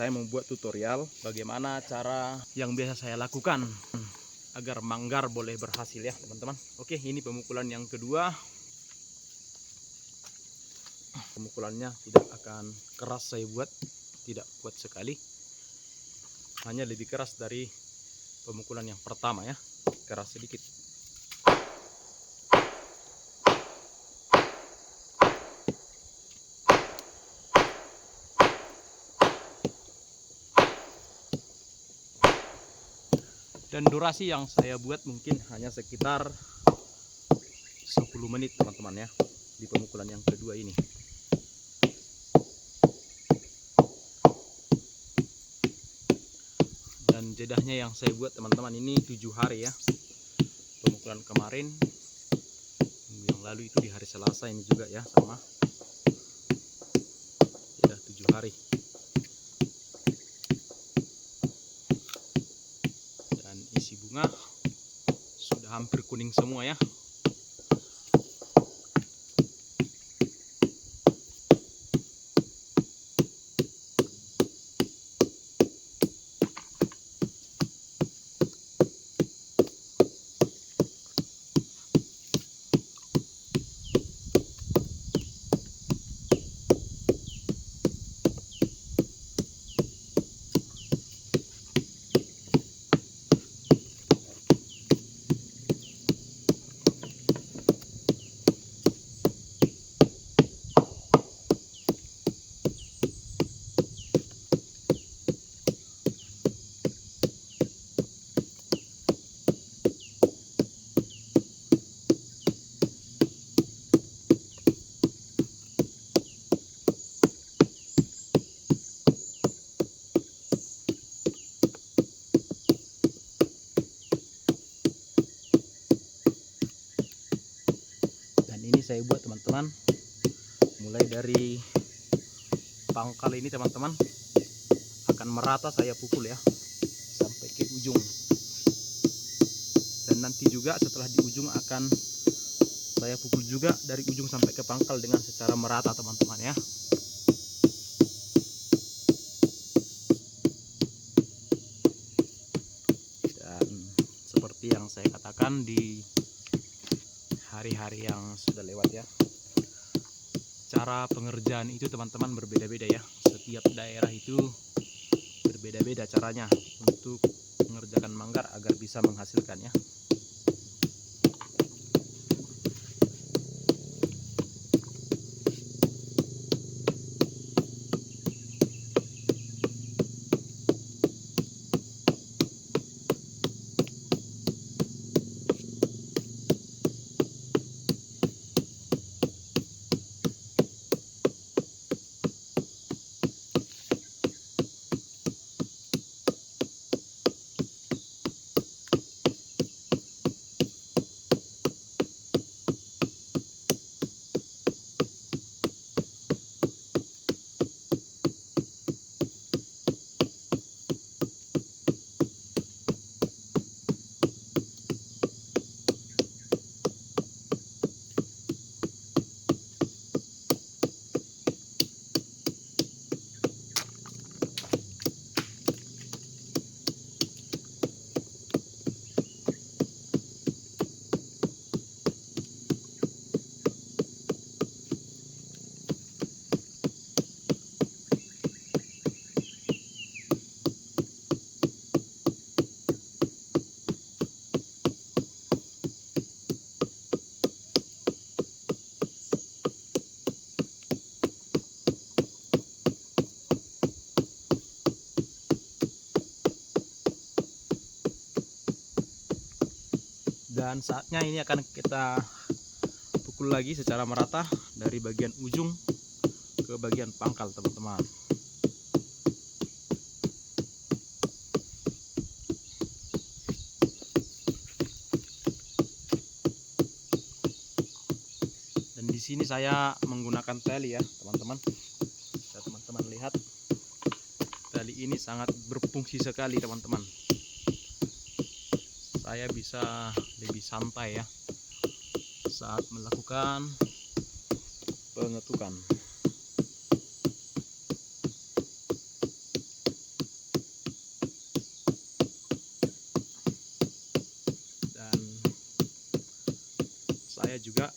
Saya membuat tutorial bagaimana cara yang biasa saya lakukan agar manggar boleh berhasil ya teman-teman. Oke, ini pemukulan yang kedua. Pemukulannya tidak akan keras saya buat, tidak kuat sekali. Hanya lebih keras dari pemukulan yang pertama ya, keras sedikit. Dan durasi yang saya buat mungkin hanya sekitar 10 menit teman-teman ya, di pemukulan yang kedua ini. Dan jedahnya yang saya buat teman-teman ini 7 hari ya. Pemukulan kemarin, minggu yang lalu itu di hari Selasa, ini juga ya sama. Jedah 7 hari. Dan isi bunga sudah hampir kuning semua ya. Ini saya buat teman-teman mulai dari pangkal ini teman-teman, akan merata saya pukul ya sampai ke ujung, dan nanti juga setelah di ujung akan saya pukul juga dari ujung sampai ke pangkal dengan secara merata teman-teman ya. Dan seperti yang saya katakan di hari-hari yang sudah lewat ya, cara pengerjaan itu teman-teman berbeda-beda ya. Setiap daerah itu berbeda-beda caranya untuk mengerjakan manggar agar bisa menghasilkan ya. Dan saatnya ini akan kita pukul lagi secara merata dari bagian ujung ke bagian pangkal teman-teman. Dan di sini saya menggunakan tali ya teman-teman. Bisa teman-teman lihat, tali ini sangat berfungsi sekali teman-teman. Saya bisa lebih santai ya saat melakukan pengetukan. juga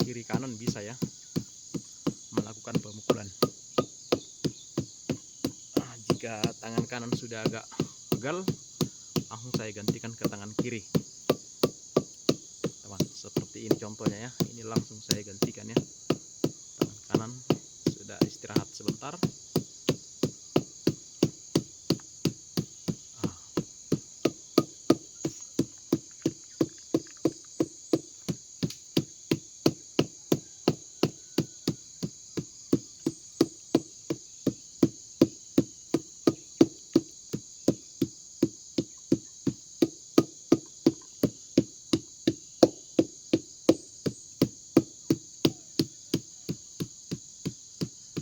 kiri kanan bisa ya melakukan pemukulan. Jika tangan kanan sudah agak pegal, langsung saya gantikan ke tangan kiri, teman. Seperti ini contohnya ya, ini langsung saya gantikan ya. Tangan kanan sudah istirahat sebentar.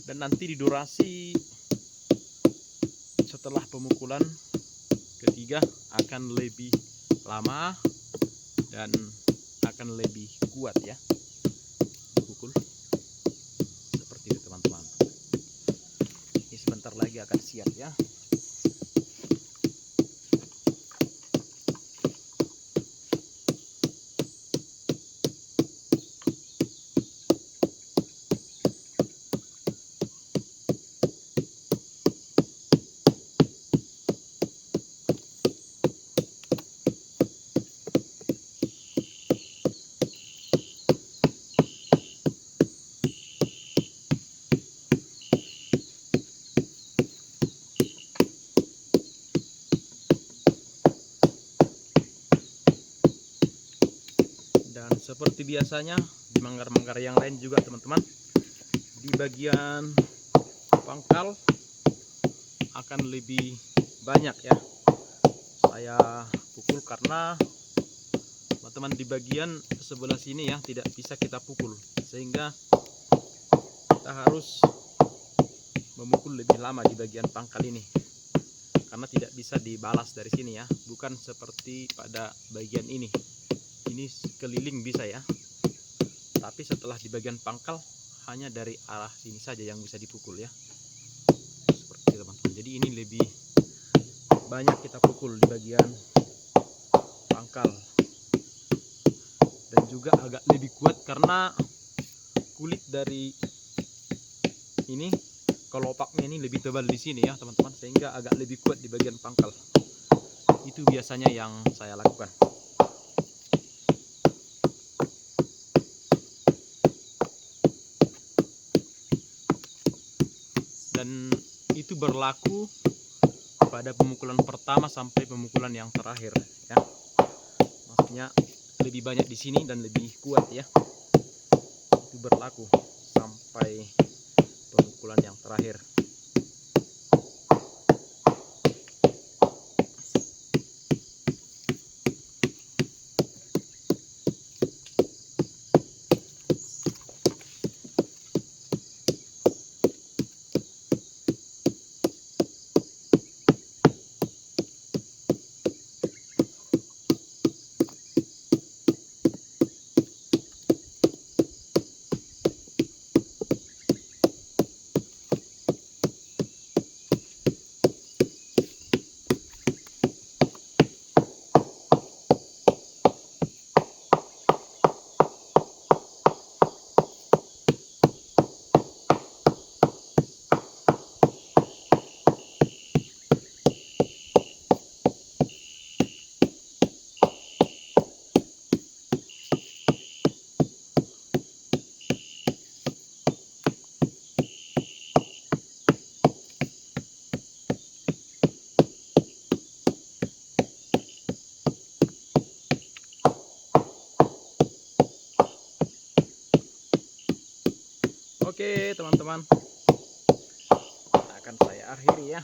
Dan nanti di durasi setelah pemukulan ketiga akan lebih lama dan akan lebih kuat ya dipukul. Seperti itu teman-teman. Ini sebentar lagi akan siap ya. Dan seperti biasanya di manggar-manggar yang lain juga teman-teman, di bagian pangkal akan lebih banyak ya saya pukul, karena teman-teman di bagian sebelah sini ya tidak bisa kita pukul, sehingga kita harus memukul lebih lama di bagian pangkal ini karena tidak bisa dibalas dari sini ya. Bukan seperti pada bagian ini keliling bisa ya, tapi setelah di bagian pangkal hanya dari arah sini saja yang bisa dipukul ya, seperti itu teman-teman. Jadi ini lebih banyak kita pukul di bagian pangkal, dan juga agak lebih kuat karena kulit dari ini kelopaknya ini lebih tebal di sini ya teman-teman, sehingga agak lebih kuat di bagian pangkal. Itu biasanya yang saya lakukan. Dan itu berlaku pada pemukulan pertama sampai pemukulan yang terakhir ya. Maksudnya lebih banyak di sini dan lebih kuat ya. Itu berlaku sampai pemukulan yang terakhir. Oke teman-teman, akan saya akhiri ya.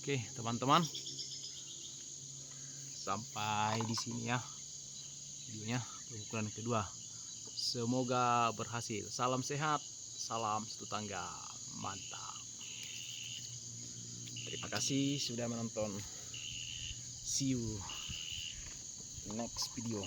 Oke teman-teman, sampai di sini ya videonya pemukulan kedua. Semoga berhasil. Salam sehat, salam satu tangga, mantap. Terima kasih sudah menonton. See you next video.